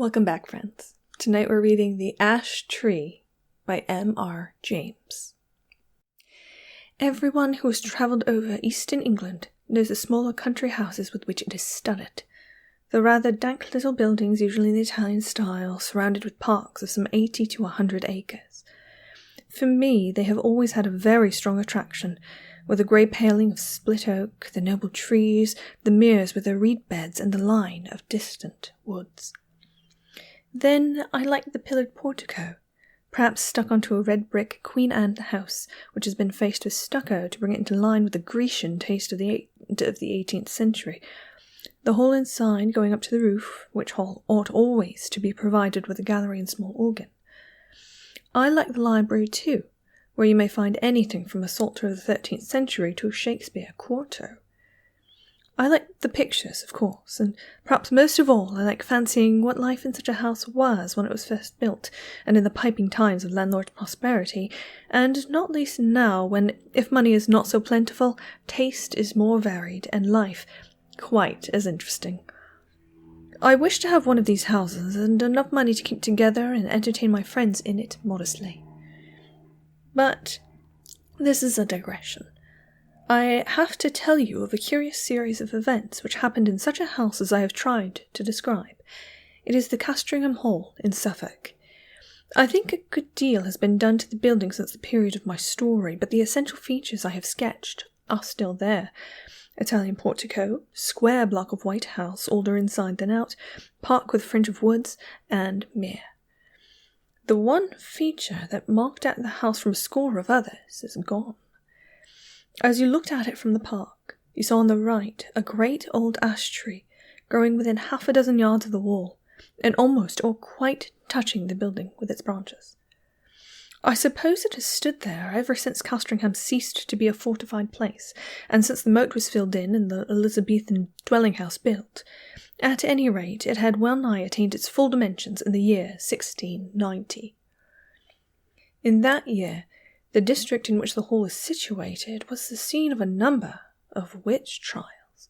Welcome back, friends. Tonight we're reading The Ash Tree by M.R. James. Everyone who has travelled over eastern England knows the smaller country houses with which it is studded. The rather dank little buildings, usually in the Italian style, surrounded with parks of some 80 to 100 acres. For me, they have always had a very strong attraction, with the grey paling of split oak, the noble trees, the meres with their reed beds, and the line of distant woods. Then I like the pillared portico, perhaps stuck onto a red brick Queen Anne house, which has been faced with stucco to bring it into line with the Grecian taste of the 18th century. The hall inside going up to the roof, which hall ought always to be provided with a gallery and small organ. I like the library too, where you may find anything from a Psalter of the 13th century to a Shakespeare quarto. I like the pictures, of course, and perhaps most of all I like fancying what life in such a house was when it was first built, and in the piping times of landlord prosperity, and not least now when, if money is not so plentiful, taste is more varied, and life quite as interesting. I wish to have one of these houses, and enough money to keep together and entertain my friends in it modestly. But this is a digression. I have to tell you of a curious series of events which happened in such a house as I have tried to describe. It is the Castringham Hall in Suffolk. I think a good deal has been done to the building since the period of my story, but the essential features I have sketched are still there. Italian portico, square block of white house, older inside than out, park with fringe of woods, and mere. The one feature that marked out the house from a score of others is gone. As you looked at it from the park, you saw on the right a great old ash tree growing within half a dozen yards of the wall, and almost or quite touching the building with its branches. I suppose it has stood there ever since Castringham ceased to be a fortified place, and since the moat was filled in and the Elizabethan dwelling-house built. At any rate, it had well nigh attained its full dimensions in the year 1690. In that year, the district in which the hall is situated was the scene of a number of witch trials.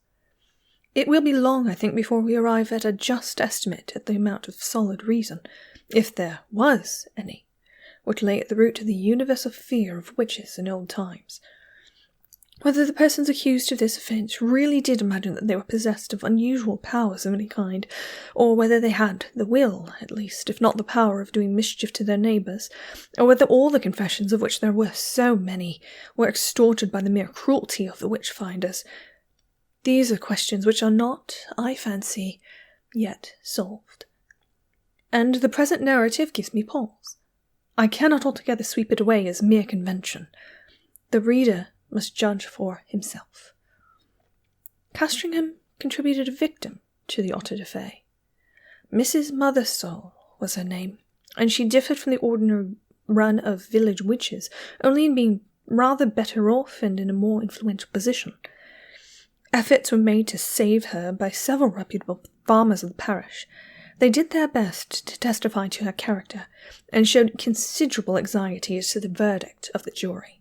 It will be long, I think, before we arrive at a just estimate at the amount of solid reason, if there was any, which lay at the root of the universal fear of witches in old times. Whether the persons accused of this offence really did imagine that they were possessed of unusual powers of any kind, or whether they had the will, at least, if not the power of doing mischief to their neighbours, or whether all the confessions, of which there were so many, were extorted by the mere cruelty of the witch-finders. These are questions which are not, I fancy, yet solved. And the present narrative gives me pause. I cannot altogether sweep it away as mere convention. The reader must judge for himself. Castringham contributed a victim to the auto da fe. Mrs. Mothersole was her name, and she differed from the ordinary run of village witches only in being rather better off and in a more influential position. Efforts were made to save her by several reputable farmers of the parish. They did their best to testify to her character, and showed considerable anxiety as to the verdict of the jury.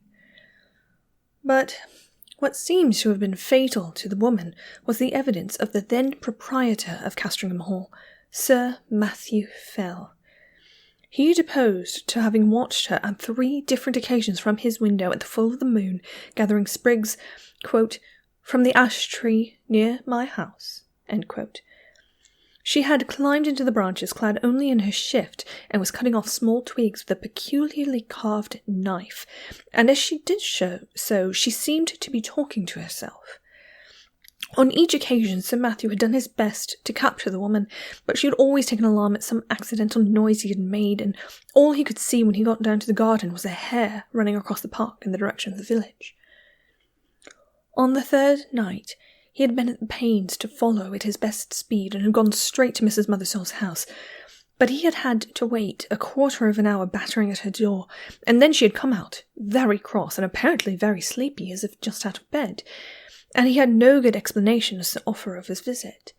But what seems to have been fatal to the woman was the evidence of the then proprietor of Castringham Hall, Sir Matthew Fell. He deposed to having watched her on 3 different occasions from his window at the full of the moon, gathering sprigs, quote, "from the ash tree near my house," end quote. She had climbed into the branches clad only in her shift, and was cutting off small twigs with a peculiarly carved knife, and as she did so, she seemed to be talking to herself. On each occasion Sir Matthew had done his best to capture the woman, but she had always taken alarm at some accidental noise he had made, and all he could see when he got down to the garden was a hare running across the park in the direction of the village. On the 3rd night, he had been at the pains to follow at his best speed, and had gone straight to Mrs. Mothersole's house, but he had had to wait a quarter of an hour battering at her door, and then she had come out, very cross and apparently very sleepy, as if just out of bed, and he had no good explanation as to the offer of his visit.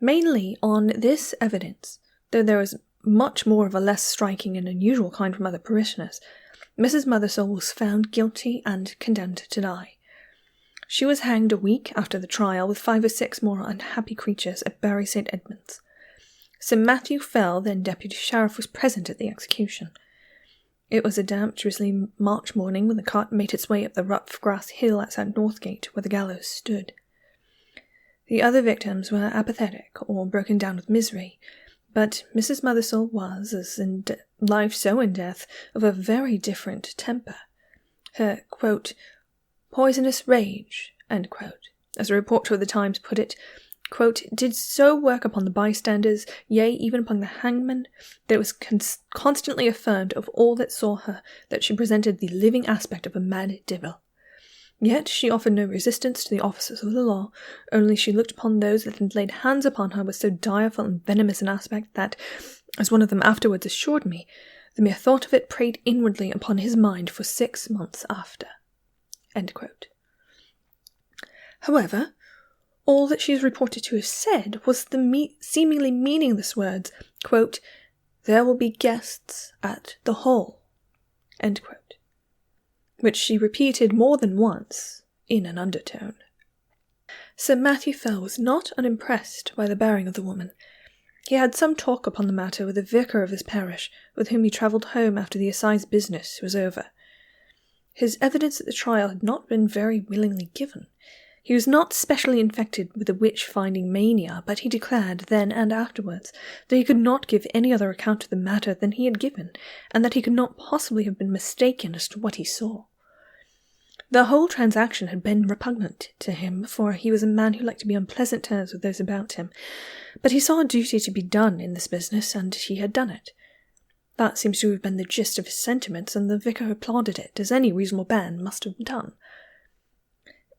Mainly on this evidence, though there was much more of a less striking and unusual kind from other parishioners, Mrs. Mothersole was found guilty and condemned to die. She was hanged a week after the trial with 5 or 6 more unhappy creatures at Bury St. Edmunds. Sir Matthew Fell, then Deputy Sheriff, was present at the execution. It was a damp, drizzly March morning when the cart made its way up the rough grass hill outside Northgate, where the gallows stood. The other victims were apathetic or broken down with misery, but Mrs. Mothersole was, as in life so in death, of a very different temper. Her, quote, poisonous rage, end quote, as a reporter of the Times put it, quote, did so work upon the bystanders, yea, even upon the hangman, that it was constantly affirmed of all that saw her that she presented the living aspect of a mad devil. Yet she offered no resistance to the officers of the law, only she looked upon those that had laid hands upon her with so direful and venomous an aspect that, as one of them afterwards assured me, the mere thought of it preyed inwardly upon his mind for 6 months after. End quote. However, all that she is reported to have said was the seemingly meaningless words, quote, there will be guests at the hall, end quote, which she repeated more than once in an undertone. Sir Matthew Fell was not unimpressed by the bearing of the woman. He had some talk upon the matter with the vicar of his parish, with whom he travelled home after the assize business was over. His evidence at the trial had not been very willingly given. He was not specially infected with a witch-finding mania, but he declared, then and afterwards, that he could not give any other account of the matter than he had given, and that he could not possibly have been mistaken as to what he saw. The whole transaction had been repugnant to him, for he was a man who liked to be on pleasant terms with those about him, but he saw a duty to be done in this business, and he had done it. That seems to have been the gist of his sentiments, and the vicar applauded it, as any reasonable man must have done.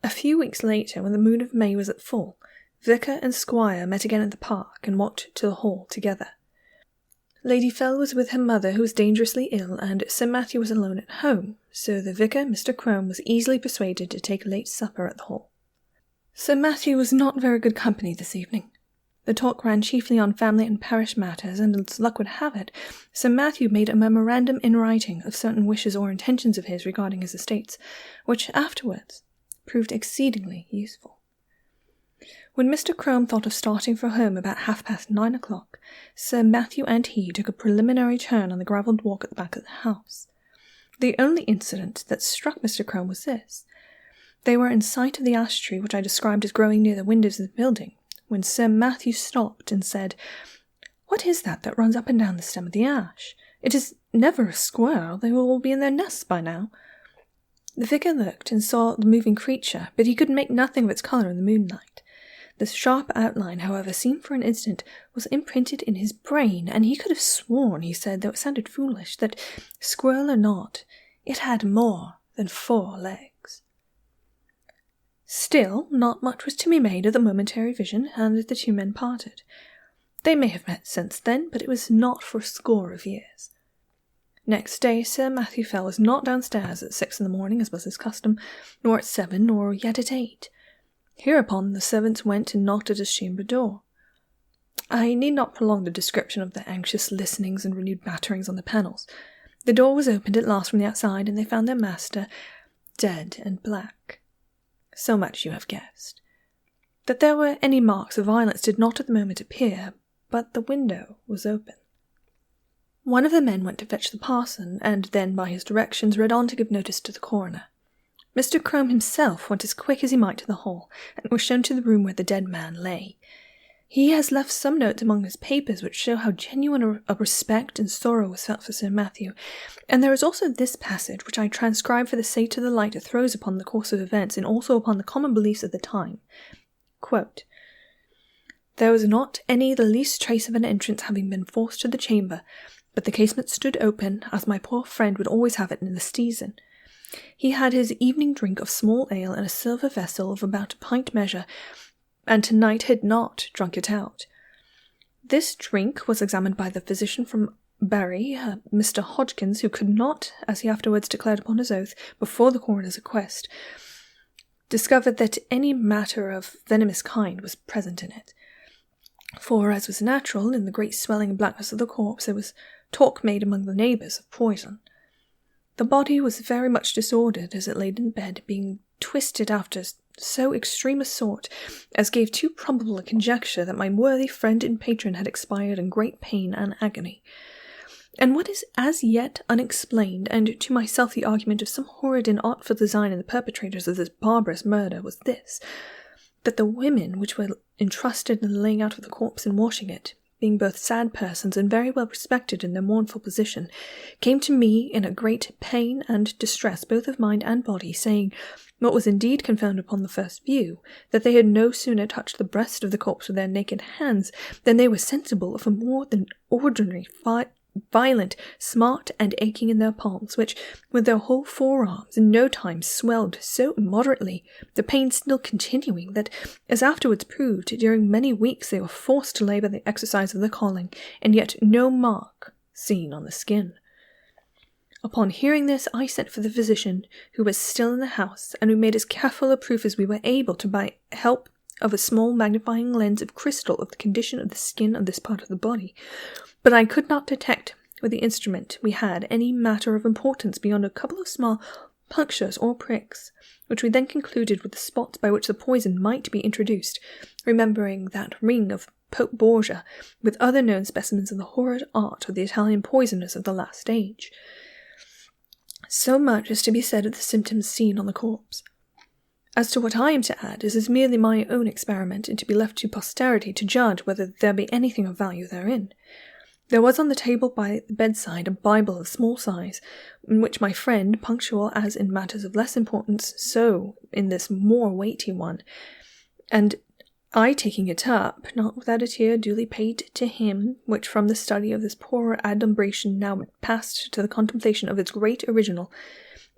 A few weeks later, when the moon of May was at full, vicar and squire met again at the park and walked to the hall together. Lady Fell was with her mother, who was dangerously ill, and Sir Matthew was alone at home, so the vicar, Mr. Crome, was easily persuaded to take a late supper at the hall. Sir Matthew was not very good company this evening. The talk ran chiefly on family and parish matters, and as luck would have it, Sir Matthew made a memorandum in writing of certain wishes or intentions of his regarding his estates, which afterwards proved exceedingly useful. When Mr. Crome thought of starting for home about 9:30, Sir Matthew and he took a preliminary turn on the gravelled walk at the back of the house. The only incident that struck Mr. Crome was this. They were in sight of the ash tree which I described as growing near the windows of the building, when Sir Matthew stopped and said, "What is that runs up and down the stem of the ash? It is never a squirrel. They will all be in their nests by now." The vicar looked and saw the moving creature, but he could make nothing of its colour in the moonlight. The sharp outline, however, seen for an instant, was imprinted in his brain, and he could have sworn, he said, though it sounded foolish, that, squirrel or not, it had more than 4 legs. Still, not much was to be made of the momentary vision, and the two men parted. They may have met since then, but it was not for a score of years. Next day, Sir Matthew Fell was not downstairs at 6 in the morning, as was his custom, nor at 7, nor yet at 8. Hereupon the servants went and knocked at his chamber door. I need not prolong the description of the anxious listenings and renewed batterings on the panels. The door was opened at last from the outside, and they found their master dead and black. So much you have guessed. That there were any marks of violence did not at the moment appear, but the window was open. One of the men went to fetch the parson, and then, by his directions, rode on to give notice to the coroner. Mr. Crome himself went as quick as he might to the hall, and was shown to the room where the dead man lay. He has left some notes among his papers which show how genuine a respect and sorrow was felt for Sir Matthew, and there is also this passage which I transcribe for the sake of the light it throws upon the course of events and also upon the common beliefs of the time. Quote, "There was not any the least trace of an entrance having been forced to the chamber, but the casement stood open, as my poor friend would always have it in the season. He had his evening drink of small ale in a silver vessel of about a pint measure, and tonight had not drunk it out. This drink was examined by the physician from Bury, Mr. Hodgkins, who could not, as he afterwards declared upon his oath, before the coroner's inquest, discovered that any matter of venomous kind was present in it. For, as was natural, in the great swelling and blackness of the corpse, there was talk made among the neighbours of poison. The body was very much disordered as it laid in bed, being twisted after so extreme a sort as gave too probable a conjecture that my worthy friend and patron had expired in great pain and agony. And what is as yet unexplained, and to myself the argument of some horrid and artful design in the perpetrators of this barbarous murder, was this, that the women which were entrusted in the laying out of the corpse and washing it, being both sad persons and very well respected in their mournful position, came to me in a great pain and distress both of mind and body, saying, what was indeed confirmed upon the first view, that they had no sooner touched the breast of the corpse with their naked hands than they were sensible of a more than ordinary violent smart and aching in their palms, which, with their whole forearms, in no time swelled so immoderately, the pain still continuing, that, as afterwards proved, during many weeks they were forced to labour the exercise of the calling, and yet no mark seen on the skin. Upon hearing this, I sent for the physician, who was still in the house, and who made as careful a proof as we were able to by help of a small magnifying lens of crystal of the condition of the skin of this part of the body, but I could not detect with the instrument we had any matter of importance beyond a couple of small punctures or pricks, which we then concluded were the spots by which the poison might be introduced, remembering that ring of Pope Borgia, with other known specimens of the horrid art of the Italian poisoners of the last age. So much is to be said of the symptoms seen on the corpse. As to what I am to add, is merely my own experiment, and to be left to posterity to judge whether there be anything of value therein. There was on the table by the bedside a Bible of small size, in which my friend, punctual as in matters of less importance, so in this more weighty one, and I taking it up, not without a tear duly paid to him, which from the study of this poor adumbration now passed to the contemplation of its great original,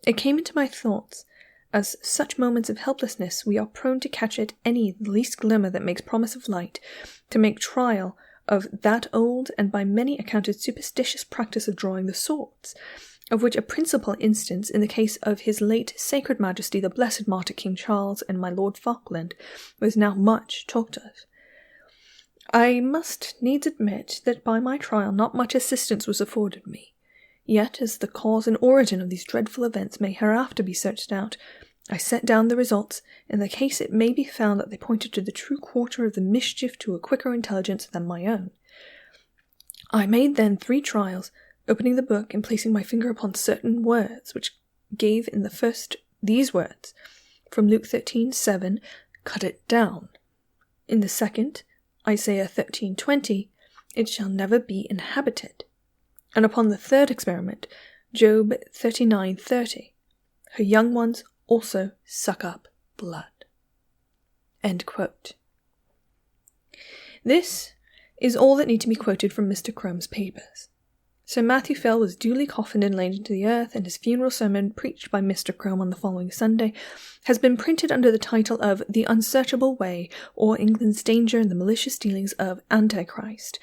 it came into my thoughts, as such moments of helplessness we are prone to catch at any least glimmer that makes promise of light, to make trial of that old and by many accounted superstitious practice of drawing the swords, of which a principal instance in the case of his late sacred majesty the blessed martyr King Charles and my Lord Falkland was now much talked of. I must needs admit that by my trial not much assistance was afforded me, yet as the cause and origin of these dreadful events may hereafter be searched out, I set down the results. In the case it may be found that they pointed to the true quarter of the mischief to a quicker intelligence than my own. I made then 3 trials, opening the book and placing my finger upon certain words, which gave in the first these words, from Luke 13:7, cut it down. In the second, Isaiah 13:20, it shall never be inhabited. And upon the third experiment, Job 39:30, her young ones also suck up blood. End quote. This is all that need to be quoted from Mr. Crome's papers. Sir Matthew Fell was duly coffined and laid into the earth, and his funeral sermon, preached by Mr. Crome on the following Sunday, has been printed under the title of The Unsearchable Way, or England's Danger and the Malicious Dealings of Antichrist,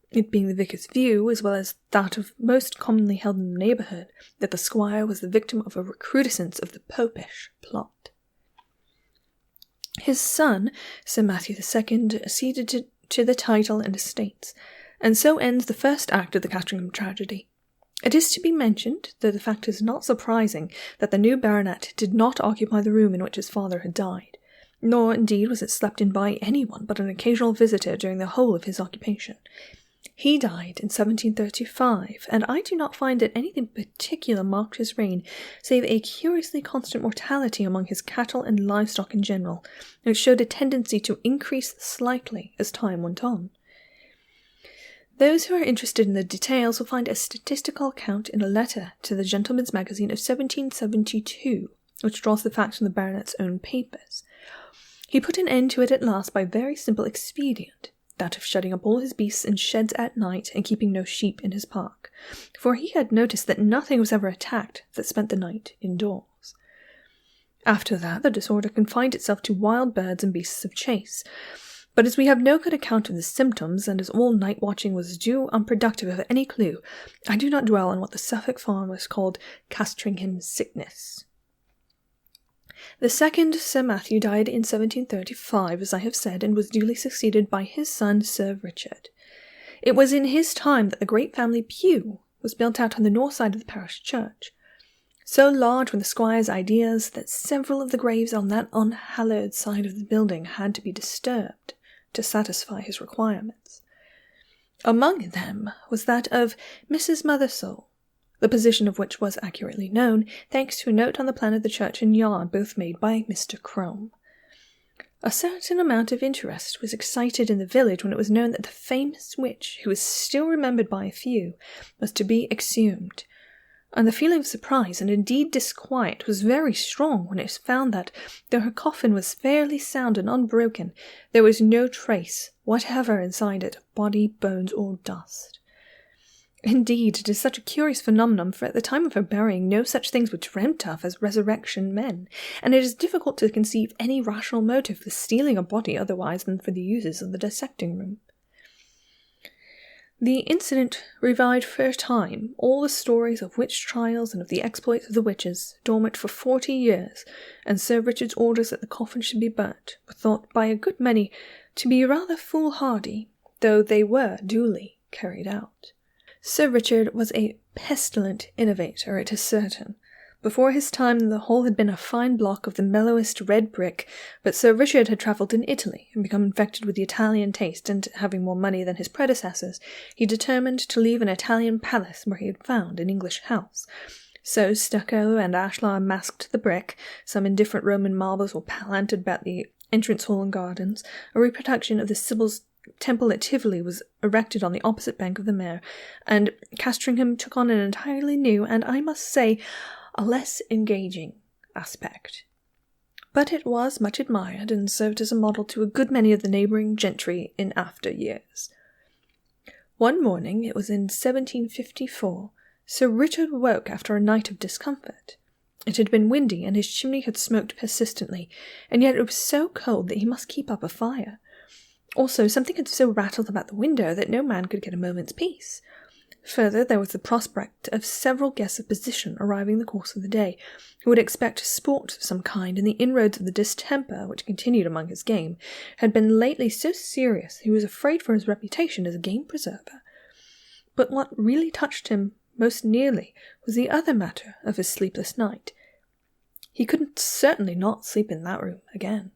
it being the vicar's view, as well as that of most commonly held in the neighbourhood, that the squire was the victim of a recrudescence of the popish plot. His son, Sir Matthew II, acceded to the title and estates, and so ends the first act of the Catringham tragedy. It is to be mentioned, though the fact is not surprising, that the new baronet did not occupy the room in which his father had died, nor indeed was it slept in by anyone but an occasional visitor during the whole of his occupation. He died in 1735, and I do not find that anything particular marked his reign, save a curiously constant mortality among his cattle and livestock in general, which showed a tendency to increase slightly as time went on. Those who are interested in the details will find a statistical account in a letter to the Gentleman's Magazine of 1772, which draws the facts from the baronet's own papers. He put an end to it at last by a very simple expedient, that of shutting up all his beasts in sheds at night and keeping no sheep in his park, for he had noticed that nothing was ever attacked that spent the night indoors. After that, the disorder confined itself to wild birds and beasts of chase, but as we have no good account of the symptoms, and as all night-watching was due unproductive of any clue, I do not dwell on what the Suffolk farmers called Castringham sickness. The second Sir Matthew died in 1735, as I have said, and was duly succeeded by his son Sir Richard. It was in his time that the great family pew was built out on the north side of the parish church. So large were the squire's ideas that several of the graves on that unhallowed side of the building had to be disturbed to satisfy his requirements. Among them was that of Mrs. Mothersole, the position of which was accurately known, thanks to a note on the plan of the church and yard, both made by Mr. Crome. A certain amount of interest was excited in the village when it was known that the famous witch, who was still remembered by a few, was to be exhumed, and the feeling of surprise and indeed disquiet was very strong when it was found that, though her coffin was fairly sound and unbroken, there was no trace whatever inside it of body, bones, or dust. Indeed, it is such a curious phenomenon, for at the time of her burying no such things were dreamt of as resurrection men, and it is difficult to conceive any rational motive for stealing a body otherwise than for the uses of the dissecting room. The incident revived for a time all the stories of witch trials and of the exploits of the witches, dormant for 40 years, and Sir Richard's orders that the coffin should be burnt were thought by a good many to be rather foolhardy, though they were duly carried out. Sir Richard was a pestilent innovator, it is certain. Before his time the whole had been a fine block of the mellowest red brick, but Sir Richard had travelled in Italy and become infected with the Italian taste, and having more money than his predecessors, he determined to leave an Italian palace where he had found an English house. So stucco and ashlar masked the brick, some indifferent Roman marbles were planted about the entrance hall and gardens, a reproduction of the Sibyl's temple at Tivoli was erected on the opposite bank of the Mere, and Castringham took on an entirely new, and I must say, a less engaging aspect. But it was much admired, and served as a model to a good many of the neighbouring gentry in after years. One morning, it was in 1754, Sir Richard woke after a night of discomfort. It had been windy, and his chimney had smoked persistently, and yet it was so cold that he must keep up a fire. Also, something had so rattled about the window that no man could get a moment's peace. Further, there was the prospect of several guests of position arriving in the course of the day, who would expect sport of some kind, and the inroads of the distemper, which continued among his game, had been lately so serious he was afraid for his reputation as a game preserver. But what really touched him most nearly was the other matter of his sleepless night. He could certainly not sleep in that room again.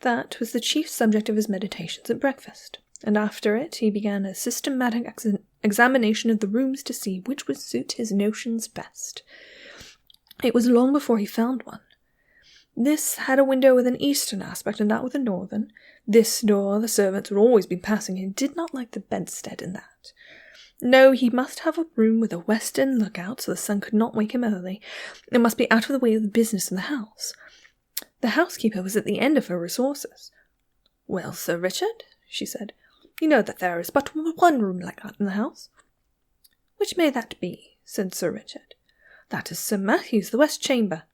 That was the chief subject of his meditations at breakfast, and after it he began a systematic examination of the rooms to see which would suit his notions best. It was long before he found one. This had a window with an eastern aspect and that with a northern. This door the servants would always be passing, and did not like the bedstead in that. No, he must have a room with a western lookout so the sun could not wake him early. It must be out of the way of the business in the house. The housekeeper was at the end of her resources. "Well, Sir Richard," she said, "you know that there is but one room like that in the house." "Which may that be?" said Sir Richard. "That is Sir Matthew's, the west chamber."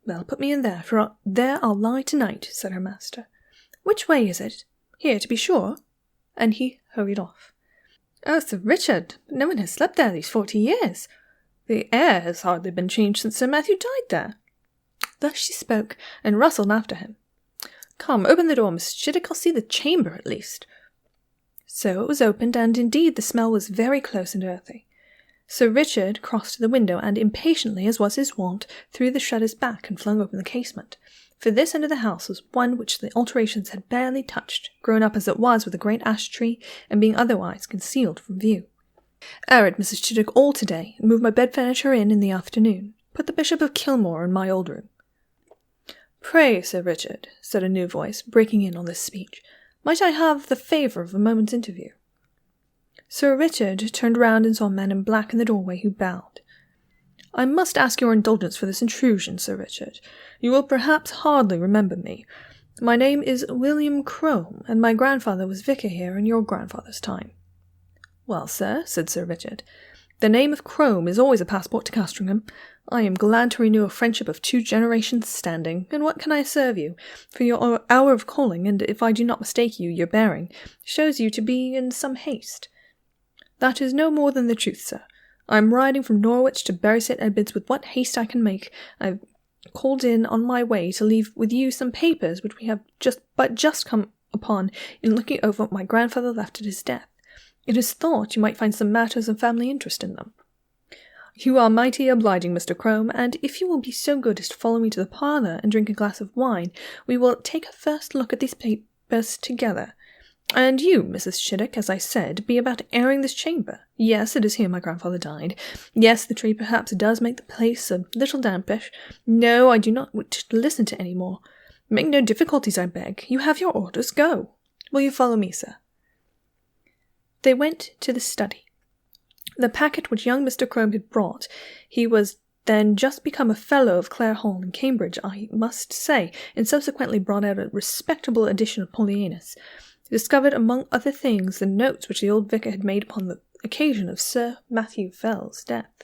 "Well, put me in there, for there I'll lie tonight," said her master. "Which way is it? Here, to be sure." And he hurried off. "Oh, Sir Richard, but no one has slept there these 40 years. The air has hardly been changed since Sir Matthew died there." Thus she spoke, and rustled after him. "Come, open the door, Miss Chiddick, I'll see the chamber at least." So it was opened, and indeed the smell was very close and earthy. Sir Richard crossed to the window, and impatiently, as was his wont, threw the shutters back and flung open the casement. For this end of the house was one which the alterations had barely touched, grown up as it was with a great ash tree, and being otherwise concealed from view. "Aired Mrs. Chiddick all to-day, and moved my bed furniture in the afternoon. Put the Bishop of Kilmore in my old room." "Pray, Sir Richard," said a new voice, breaking in on this speech, "might I have the favour of a moment's interview?" Sir Richard turned round and saw a man in black in the doorway, who bowed. "I must ask your indulgence for this intrusion, Sir Richard. You will perhaps hardly remember me. My name is William Crome, and my grandfather was vicar here in your grandfather's time." "Well, sir," said Sir Richard, "the name of Crome is always a passport to Castringham. I am glad to renew a friendship of 2 generations' standing, and what can I serve you? For your hour of calling, and if I do not mistake you, your bearing, shows you to be in some haste." "That is no more than the truth, sir. I am riding from Norwich to Bury St. Edmunds with what haste I can make. I have called in on my way to leave with you some papers which we have just come upon in looking over what my grandfather left at his death. It is thought you might find some matters of family interest in them." You are mighty obliging, Mr. Crome, and if you will be so good as to follow me to the parlour and drink a glass of wine, we will take a first look at these papers together. And you, Mrs. Chiddock, as I said, be about airing this chamber. Yes, it is here my grandfather died. Yes, the tree perhaps does make the place a little dampish. No, I do not wish to listen to any more. Make no difficulties, I beg. You have your orders. Go. Will you follow me, sir? They went to the study. The packet which young Mr. Crome had brought, he was then just become a fellow of Clare Hall in Cambridge, I must say, and subsequently brought out a respectable edition of Polyanus, discovered among other things the notes which the old vicar had made upon the occasion of Sir Matthew Fell's death.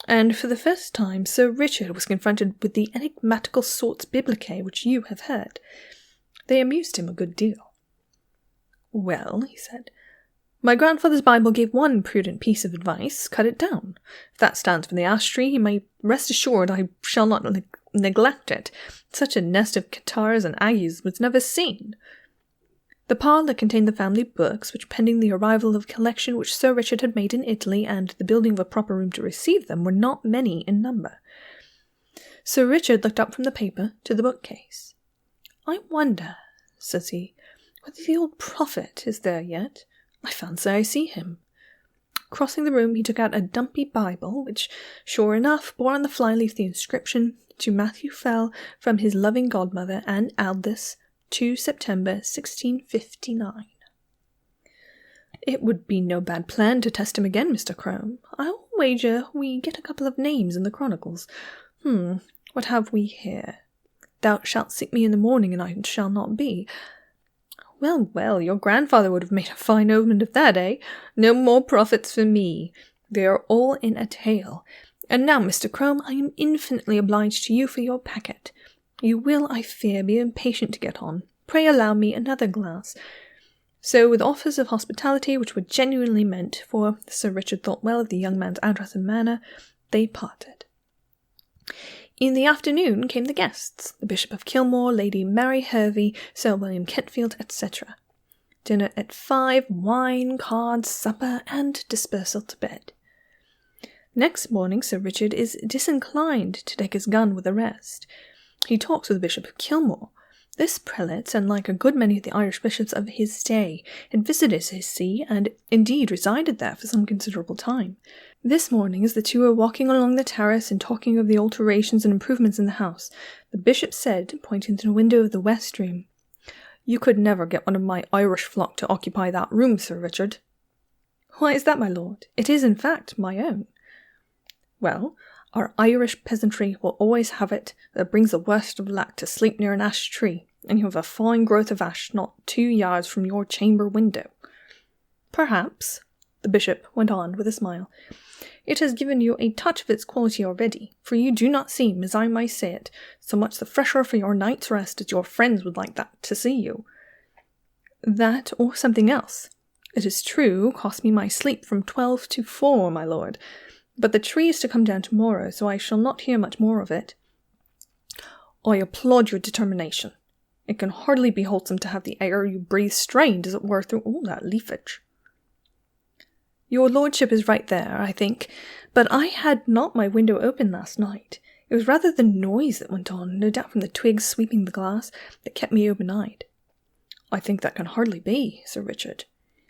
And for the first time Sir Richard was confronted with the enigmatical sorts biblicae which you have heard. They amused him a good deal. Well, he said, my grandfather's Bible gave one prudent piece of advice: cut it down. If that stands for the ash tree, you may rest assured I shall not neglect it. Such a nest of catarrhs and agues was never seen. The parlour contained the family books, which, pending the arrival of a collection which Sir Richard had made in Italy, and the building of a proper room to receive them, were not many in number. Sir Richard looked up from the paper to the bookcase. I wonder, says he, whether the old prophet is there yet. I fancy I see him. Crossing the room, he took out a dumpy Bible, which, sure enough, bore on the flyleaf the inscription, to Matthew Fell, from his loving godmother, Anne Aldous, 2 September 1659. It would be no bad plan to test him again, Mr. Crome. I'll wager we get a couple of names in the chronicles. What have we here? Thou shalt seek me in the morning, and I shall not be. Well, your grandfather would have made a fine omen of that, eh? No more prophets for me. They are all in a tale. And now, Mr. Crome, I am infinitely obliged to you for your packet. You will, I fear, be impatient to get on. Pray allow me another glass. So, with offers of hospitality which were genuinely meant, for Sir Richard thought well of the young man's address and manner, they parted. In the afternoon came the guests, the Bishop of Kilmore, Lady Mary Hervey, Sir William Kentfield, etc. Dinner at 5, wine, cards, supper, and dispersal to bed. Next morning Sir Richard is disinclined to take his gun with the rest. He talks with the Bishop of Kilmore. This prelate, unlike a good many of the Irish bishops of his day, had visited his see, and indeed resided there for some considerable time. This morning, as the two were walking along the terrace and talking of the alterations and improvements in the house, the bishop said, pointing to the window of the west room, You could never get one of my Irish flock to occupy that room, Sir Richard. Why is that, my lord? It is, in fact, my own. Well, our Irish peasantry will always have it that brings the worst of luck to sleep near an ash tree, and you have a fine growth of ash not 2 yards from your chamber window. Perhaps, the bishop went on with a smile, it has given you a touch of its quality already, for you do not seem, as I may say it, so much the fresher for your night's rest as your friends would like that to see you. That or something else. It is true, cost me my sleep from 12 to 4, my lord, but the tree is to come down tomorrow, so I shall not hear much more of it. I applaud your determination. It can hardly be wholesome to have the air you breathe strained, as it were, through all that leafage. Your lordship is right there, I think, but I had not my window open last night. It was rather the noise that went on, no doubt from the twigs sweeping the glass, that kept me open-eyed. I think that can hardly be, Sir Richard.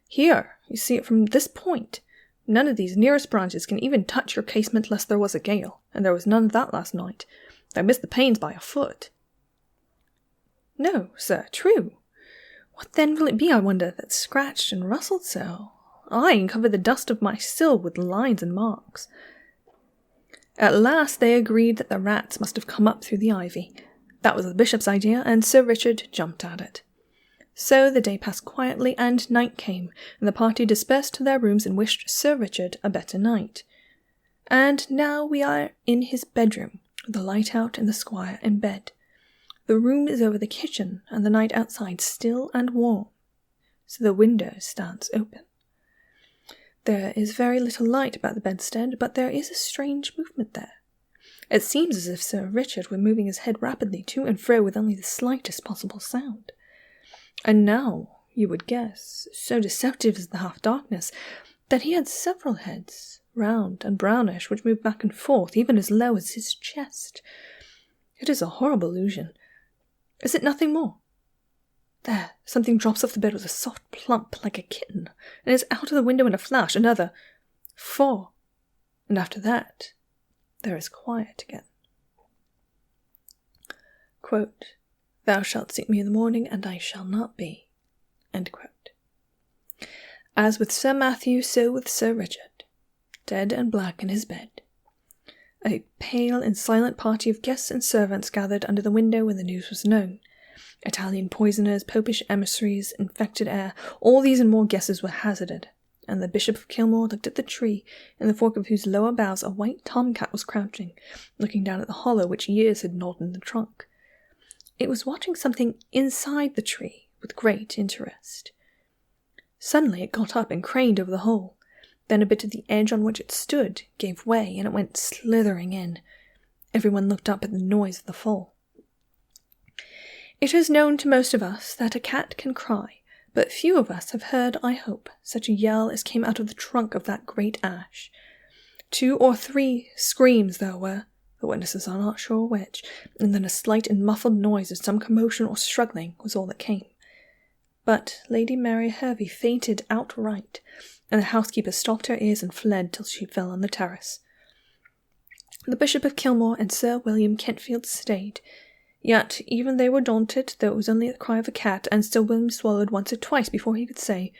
Here, you see it from this point. None of these nearest branches can even touch your casement lest there was a gale, and there was none of that last night. I missed the panes by a foot. No, sir, true. What then will it be, I wonder, that scratched and rustled so? Ay, and covered the dust of my sill with lines and marks. At last they agreed that the rats must have come up through the ivy. That was the bishop's idea, and Sir Richard jumped at it. So the day passed quietly, and night came, and the party dispersed to their rooms and wished Sir Richard a better night. And now we are in his bedroom, with the light out and the squire in bed. The room is over the kitchen, and the night outside still and warm, so the window stands open. There is very little light about the bedstead, but there is a strange movement there. It seems as if Sir Richard were moving his head rapidly to and fro with only the slightest possible sound. And now, you would guess, so deceptive is the half-darkness, that he had several heads, round and brownish, which moved back and forth, even as low as his chest. It is a horrible illusion. Is it nothing more? There, something drops off the bed with a soft plump like a kitten, and is out of the window in a flash. Another. 4. And after that, there is quiet again. Quote, "Thou shalt seek me in the morning, and I shall not be." End quote. As with Sir Matthew, so with Sir Richard, dead and black in his bed. A pale and silent party of guests and servants gathered under the window when the news was known. Italian poisoners, popish emissaries, infected air, all these and more guesses were hazarded, and the Bishop of Kilmore looked at the tree, in the fork of whose lower boughs a white tomcat was crouching, looking down at the hollow which years had gnawed in the trunk. It was watching something inside the tree with great interest. Suddenly it got up and craned over the hole. Then a bit of the edge on which it stood gave way, and it went slithering in. Everyone looked up at the noise of the fall. It is known to most of us that a cat can cry, but few of us have heard, I hope, such a yell as came out of the trunk of that great ash. 2 or 3 screams there were, the witnesses are not sure which, and then a slight and muffled noise of some commotion or struggling was all that came. But Lady Mary Hervey fainted outright, and the housekeeper stopped her ears and fled till she fell on the terrace. The Bishop of Kilmore and Sir William Kentfield stayed, yet even they were daunted, though it was only the cry of a cat, and Sir William swallowed once or twice before he could say,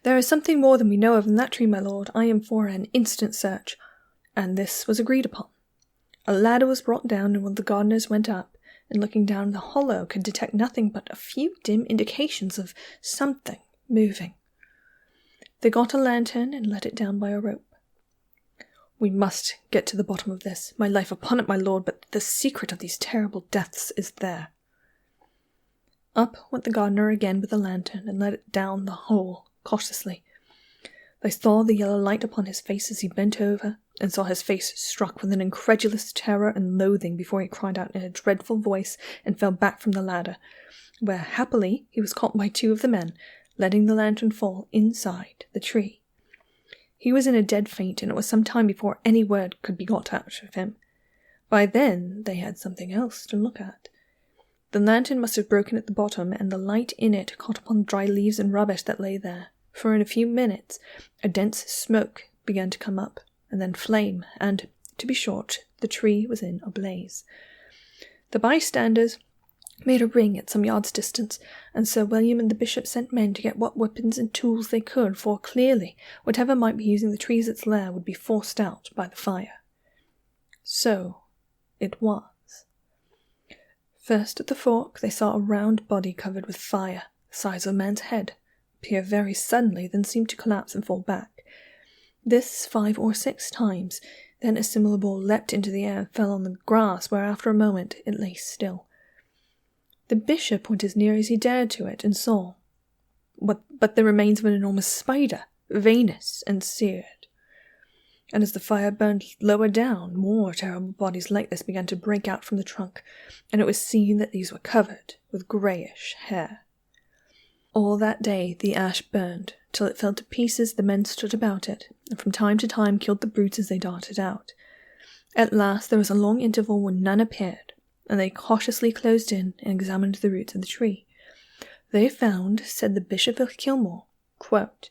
"There is something more than we know of in that tree, my lord. I am for an instant search." And this was agreed upon. A ladder was brought down, and one of the gardeners went up, and looking down the hollow could detect nothing but a few dim indications of something moving. They got a lantern and let it down by a rope. "We must get to the bottom of this. My life upon it, my lord, but the secret of these terrible deaths is there." Up went the gardener again with the lantern and let it down the hole cautiously. They saw the yellow light upon his face as he bent over, and saw his face struck with an incredulous terror and loathing before he cried out in a dreadful voice and fell back from the ladder, where happily he was caught by 2 of the men, letting the lantern fall inside the tree. He was in a dead faint, and it was some time before any word could be got out of him. By then they had something else to look at. The lantern must have broken at the bottom, and the light in it caught upon the dry leaves and rubbish that lay there, for in a few minutes a dense smoke began to come up, and then flame, and, to be short, the tree was in a blaze. The bystanders made a ring at some yards' distance, and Sir William and the bishop sent men to get what weapons and tools they could, for clearly whatever might be using the tree as its lair would be forced out by the fire. So it was. First at the fork they saw a round body covered with fire, the size of a man's head, appear very suddenly, then seem to collapse and fall back. This 5 or 6 times, then a similar ball leapt into the air and fell on the grass, where after a moment it lay still. The bishop went as near as he dared to it, and saw but the remains of an enormous spider, veinous and seared. And as the fire burned lower down, more terrible bodies like this began to break out from the trunk, and it was seen that these were covered with greyish hair. All that day the ash burned, till it fell to pieces. The men stood about it, and from time to time killed the brutes as they darted out. At last there was a long interval when none appeared, and they cautiously closed in and examined the roots of the tree. They found, said the Bishop of Kilmore, quote,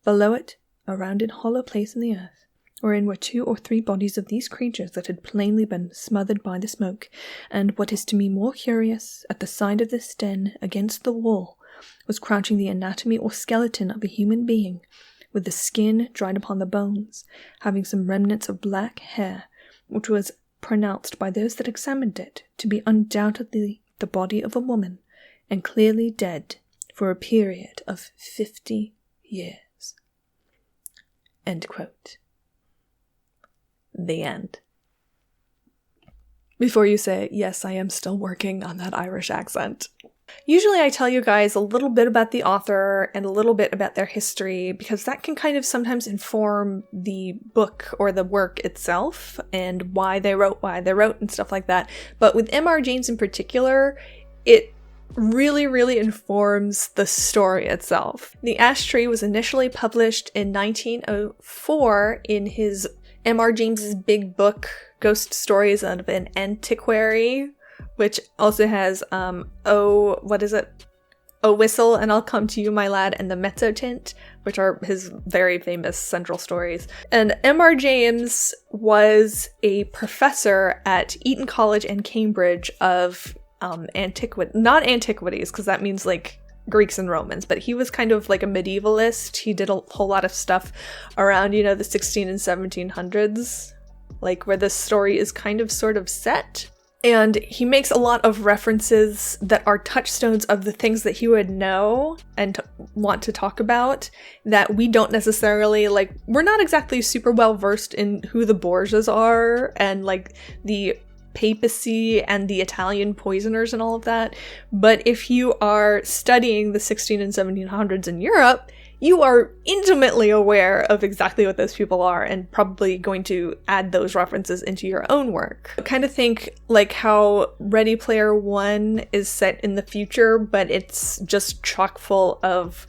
"below it a rounded hollow place in the earth, wherein were 2 or 3 bodies of these creatures that had plainly been smothered by the smoke, and what is to me more curious, at the side of this den, against the wall, was crouching the anatomy or skeleton of a human being, with the skin dried upon the bones, having some remnants of black hair, which was pronounced by those that examined it to be undoubtedly the body of a woman, and clearly dead for a period of 50 years. End quote. The end. Before you say, yes, I am still working on that Irish accent. Usually I tell you guys a little bit about the author and a little bit about their history, because that can kind of sometimes inform the book or the work itself and why they wrote and stuff like that. But with M.R. James in particular, it really, really informs the story itself. The Ash Tree was initially published in 1904 in his M.R. James's big book, Ghost Stories of an Antiquary, which also has, O Whistle and I'll Come to You, My Lad, and the Mezzotint, which are his very famous central stories. And M.R. James was a professor at Eton College and Cambridge of not antiquities, because that means like Greeks and Romans, but he was kind of like a medievalist. He did a whole lot of stuff around, the 16 and 1700s, like where this story is kind of sort of set. And he makes a lot of references that are touchstones of the things that he would know and want to talk about that we don't necessarily, we're not exactly super well versed in who the Borgias are and the papacy and the Italian poisoners and all of that. But if you are studying the 16 and 1700s in Europe, you are intimately aware of exactly what those people are and probably going to add those references into your own work. I kind of think like how Ready Player One is set in the future, but it's just chock full of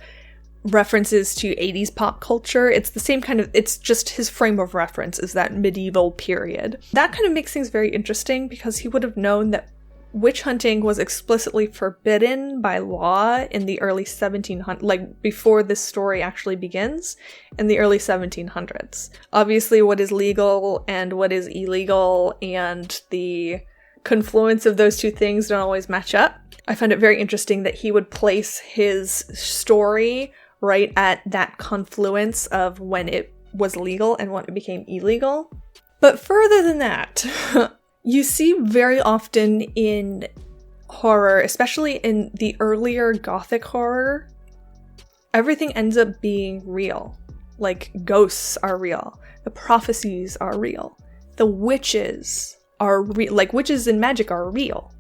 references to 80s pop culture. It's the same kind of, it's just his frame of reference is that medieval period. That kind of makes things very interesting because he would have known that witch hunting was explicitly forbidden by law in the early 1700s, before this story actually begins, in the early 1700s. Obviously, what is legal and what is illegal and the confluence of those two things don't always match up. I find it very interesting that he would place his story right at that confluence of when it was legal and when it became illegal. But further than that, you see very often in horror, especially in the earlier Gothic horror, everything ends up being real. Like, ghosts are real. The prophecies are real. The witches are real. Like, witches and magic are real.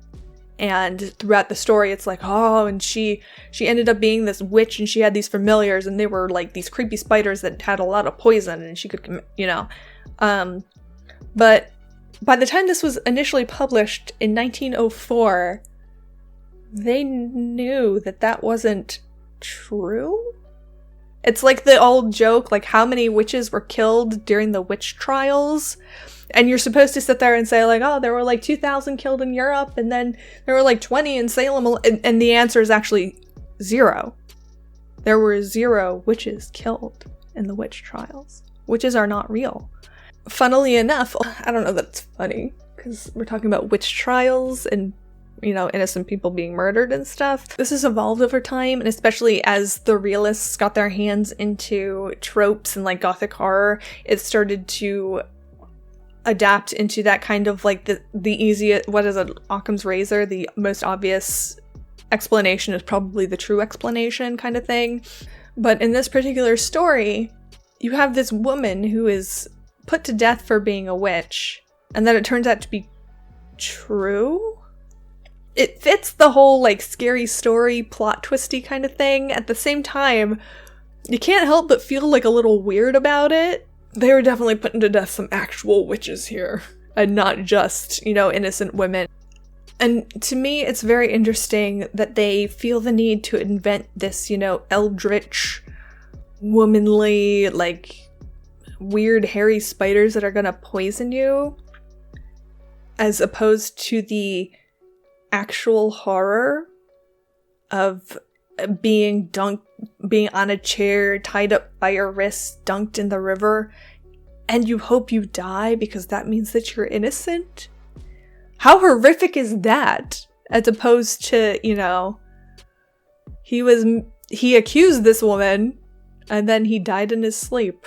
And throughout the story, it's like, oh, and she ended up being this witch, and she had these familiars, and they were like these creepy spiders that had a lot of poison, and she could, But by the time this was initially published in 1904, they knew that that wasn't true. It's like the old joke, like how many witches were killed during the witch trials. And you're supposed to sit there and say like, oh, there were like 2,000 killed in Europe, and then there were like 20 in Salem. And the answer is actually 0. There were 0 witches killed in the witch trials. Witches are not real. Funnily enough, I don't know that it's funny, because we're talking about witch trials and, innocent people being murdered and stuff. This has evolved over time, and especially as the realists got their hands into tropes and like Gothic horror, it started to adapt into that kind of like the easiest, what is it, Occam's razor, the most obvious explanation is probably the true explanation kind of thing. But in this particular story, you have this woman who is put to death for being a witch, and then it turns out to be true. It fits the whole like scary story plot twisty kind of thing. At the same time, you can't help but feel like a little weird about it. They were definitely putting to death some actual witches here, and not just, innocent women. And to me, it's very interesting that they feel the need to invent this, eldritch, womanly, like, weird hairy spiders that are gonna poison you, as opposed to the actual horror of being on a chair, tied up by your wrists, dunked in the river, and you hope you die because that means that you're innocent? How horrific is that? As opposed to, he accused this woman, and then he died in his sleep.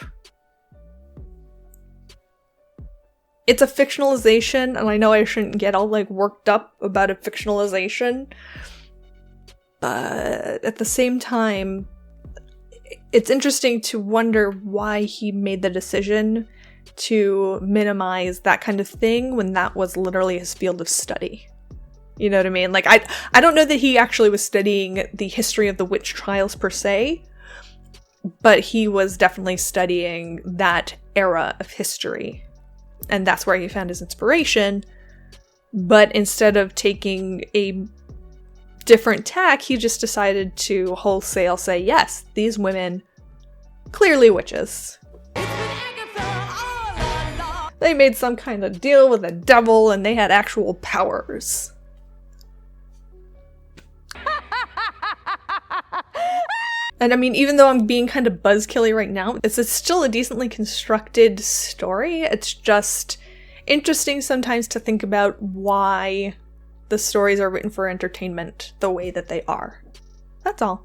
It's a fictionalization, and I know I shouldn't get all, worked up about a fictionalization, but at the same time, it's interesting to wonder why he made the decision to minimize that kind of thing when that was literally his field of study. You know what I mean? Like, I don't know that he actually was studying the history of the witch trials per se, but he was definitely studying that era of history. And that's where he found his inspiration. But instead of taking a different tack, he just decided to wholesale say, yes, these women, clearly witches. They made some kind of deal with the devil and they had actual powers. And I mean, even though I'm being kind of buzzkilly right now, it's still a decently constructed story. It's just interesting sometimes to think about why the stories are written for entertainment the way that they are. That's all.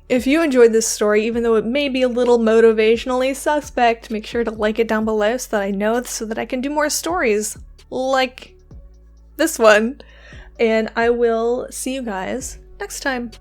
If you enjoyed this story, even though it may be a little motivationally suspect, make sure to like it down below so that I know, so that I can do more stories like this one. And I will see you guys next time.